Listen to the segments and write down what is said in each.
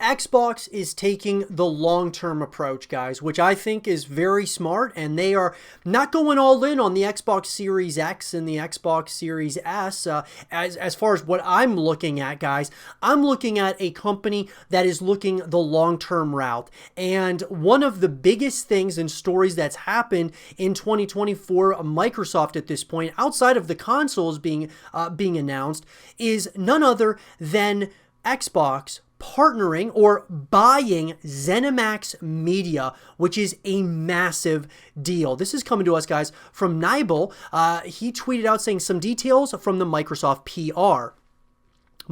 Xbox is taking the long-term approach, guys, which I think is very smart, and they are not going all in on the Xbox Series X and the Xbox Series S. As far as what I'm looking at, guys, I'm looking at a company that is looking the long-term route. And one of the biggest things and stories that's happened in 2024, Microsoft at this point, outside of the consoles being announced, is none other than Xbox partnering or buying ZeniMax Media, which is a massive deal. This is coming to us, guys, from Nibel. He tweeted out saying some details from the Microsoft PR.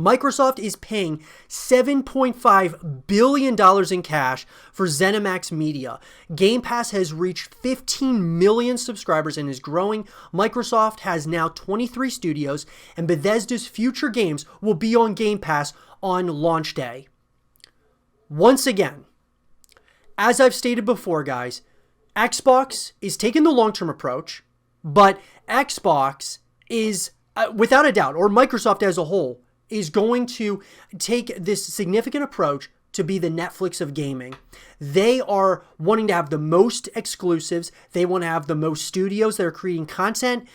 Microsoft is paying $7.5 billion in cash for ZeniMax Media. Game Pass has reached 15 million subscribers and is growing. Microsoft has now 23 studios, and Bethesda's future games will be on Game Pass on launch day. Once again, as I've stated before, guys, Xbox is taking the long-term approach, but Xbox is, without a doubt, or Microsoft as a whole, is going to take this significant approach to be the Netflix of gaming. They are wanting to have the most exclusives. They want to have the most studios that are creating content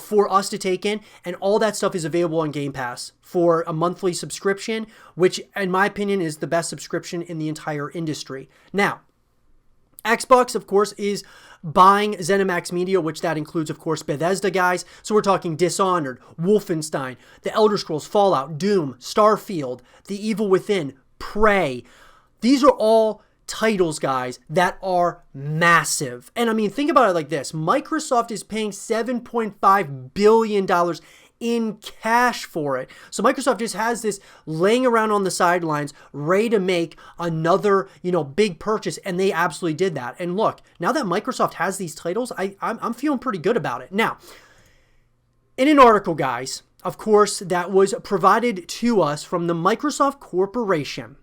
for us to take in, and all that stuff is available on Game Pass for a monthly subscription, which in my opinion is the best subscription in the entire industry. Now, Xbox, of course, is buying ZeniMax Media, which that includes, of course, Bethesda, guys. So we're talking Dishonored, Wolfenstein, The Elder Scrolls, Fallout, Doom, Starfield, The Evil Within, Prey. These are all titles, guys, that are massive. And I mean, think about it like this. Microsoft is paying $7.5 billion in cash for it. So Microsoft just has this laying around on the sidelines, ready to make another, big purchase, and they absolutely did that. And look, now that Microsoft has these titles, I'm feeling pretty good about it. Now, in an article, guys, of course, that was provided to us from the Microsoft Corporation,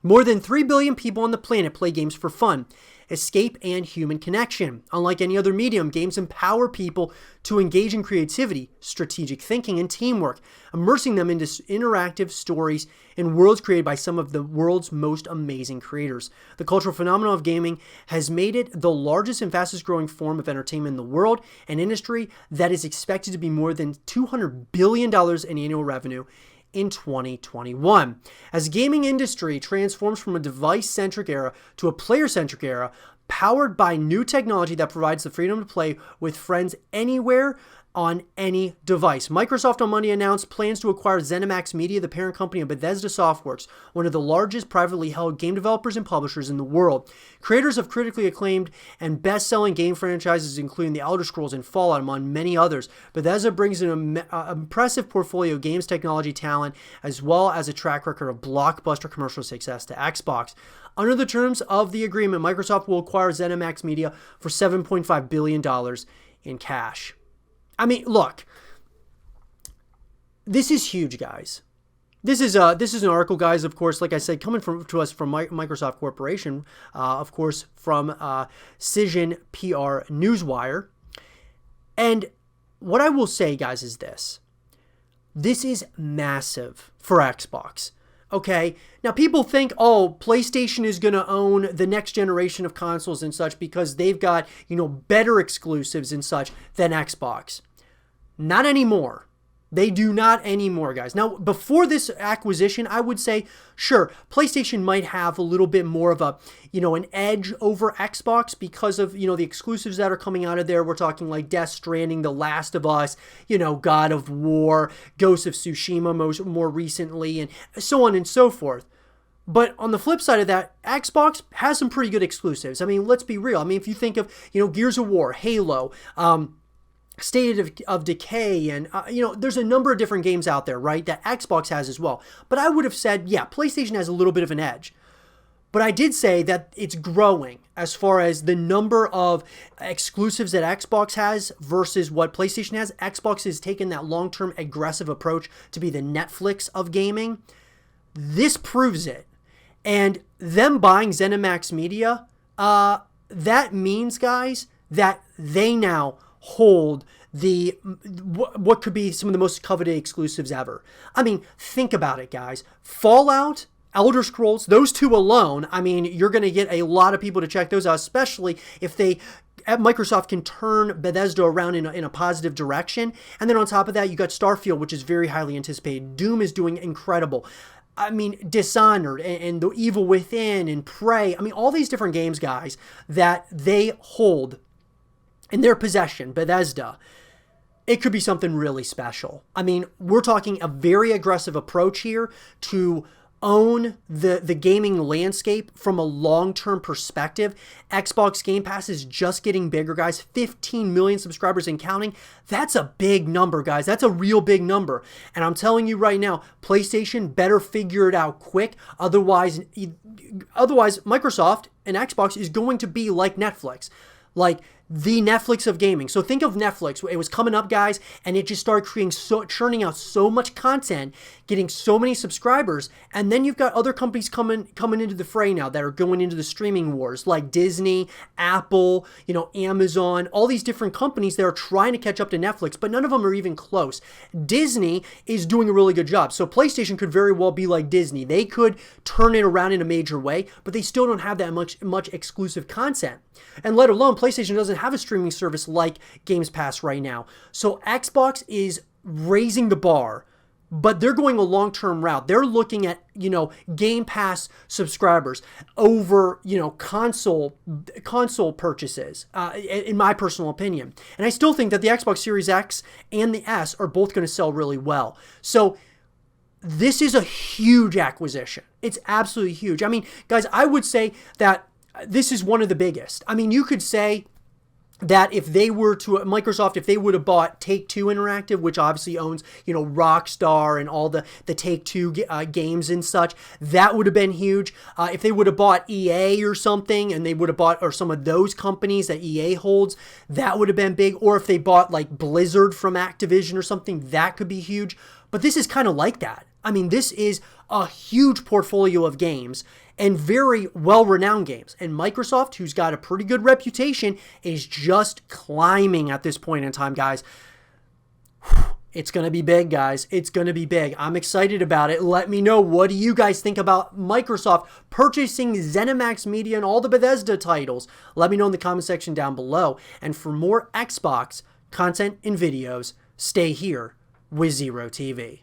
more than 3 billion people on the planet play games for fun, escape, and human connection. Unlike any other medium, games empower people to engage in creativity, strategic thinking, and teamwork, immersing them into interactive stories in worlds created by some of the world's most amazing creators. The cultural phenomenon of gaming has made it the largest and fastest growing form of entertainment in the world, an industry that is expected to be more than $200 billion in annual revenue in 2021. As the gaming industry transforms from a device-centric era to a player-centric era, powered by new technology that provides the freedom to play with friends anywhere on any device. Microsoft on Monday announced plans to acquire ZeniMax Media, the parent company of Bethesda Softworks, one of the largest privately held game developers and publishers in the world. Creators of critically acclaimed and best-selling game franchises, including The Elder Scrolls and Fallout, among many others, Bethesda brings an impressive portfolio of games technology talent, as well as a track record of blockbuster commercial success to Xbox. Under the terms of the agreement, Microsoft will acquire ZeniMax Media for $7.5 billion in cash. I mean, look, this is huge, guys. This is an article, guys, of course, like I said, coming to us from Microsoft Corporation, of course, from Cision PR Newswire. And what I will say, guys, is this. This is massive for Xbox. Okay, now people think, oh, PlayStation is going to own the next generation of consoles and such because they've got, better exclusives and such than Xbox. Not anymore. They do not anymore, guys. Now, before this acquisition, I would say, sure, PlayStation might have a little bit more of a, an edge over Xbox because of, the exclusives that are coming out of there. We're talking like Death Stranding, The Last of Us, God of War, Ghost of Tsushima more recently, and so on and so forth. But on the flip side of that, Xbox has some pretty good exclusives. I mean, let's be real. I mean, if you think of, Gears of War, Halo, State of Decay, and there's a number of different games out there, right, that Xbox has as well. But I would have said, yeah, PlayStation has a little bit of an edge. But I did say that it's growing as far as the number of exclusives that Xbox has versus what PlayStation has. Xbox has taken that long-term aggressive approach to be the Netflix of gaming. This proves it. And them buying ZeniMax Media, that means, guys, that they now hold what could be some of the most coveted exclusives ever. I mean, think about it, guys. Fallout, Elder Scrolls, those two alone, I mean, you're going to get a lot of people to check those out, especially if Microsoft can turn Bethesda around in a positive direction. And then on top of that, you got Starfield, which is very highly anticipated. Doom is doing incredible. I mean, Dishonored and The Evil Within and Prey. I mean, all these different games, guys, that they hold in their possession, Bethesda, it could be something really special. I mean, we're talking a very aggressive approach here to own the gaming landscape from a long-term perspective. Xbox Game Pass is just getting bigger, guys. 15 million subscribers and counting. That's a big number, guys. That's a real big number. And I'm telling you right now, PlayStation better figure it out quick. Otherwise, Microsoft and Xbox is going to be like Netflix. Like the Netflix of gaming. So think of Netflix. It was coming up, guys, and it just started churning out so much content, getting so many subscribers, and then you've got other companies coming into the fray now that are going into the streaming wars, like Disney, Apple, Amazon, all these different companies that are trying to catch up to Netflix, but none of them are even close. Disney is doing a really good job. So PlayStation could very well be like Disney. They could turn it around in a major way, but they still don't have that much exclusive content. And let alone PlayStation doesn't have a streaming service like Games Pass right now. So Xbox is raising the bar, but they're going a long-term route. They're looking at, Game Pass subscribers over, console purchases, in my personal opinion. And I still think that the Xbox Series X and the S are both going to sell really well. So this is a huge acquisition. It's absolutely huge. I mean, guys, I would say that this is one of the biggest. I mean, you could say that if they were to, Microsoft, if they would have bought Take-Two Interactive, which obviously owns, Rockstar and all the Take-Two games and such, that would have been huge. If they would have bought EA or something, and they would have bought, or some of those companies that EA holds, that would have been big. Or if they bought like Blizzard from Activision or something, that could be huge. But this is kind of like that. I mean, this is a huge portfolio of games and very well-renowned games. And Microsoft, who's got a pretty good reputation, is just climbing at this point in time, guys. It's going to be big, guys. It's going to be big. I'm excited about it. Let me know, what do you guys think about Microsoft purchasing ZeniMax Media and all the Bethesda titles? Let me know in the comment section down below. And for more Xbox content and videos, stay here with Zero TV.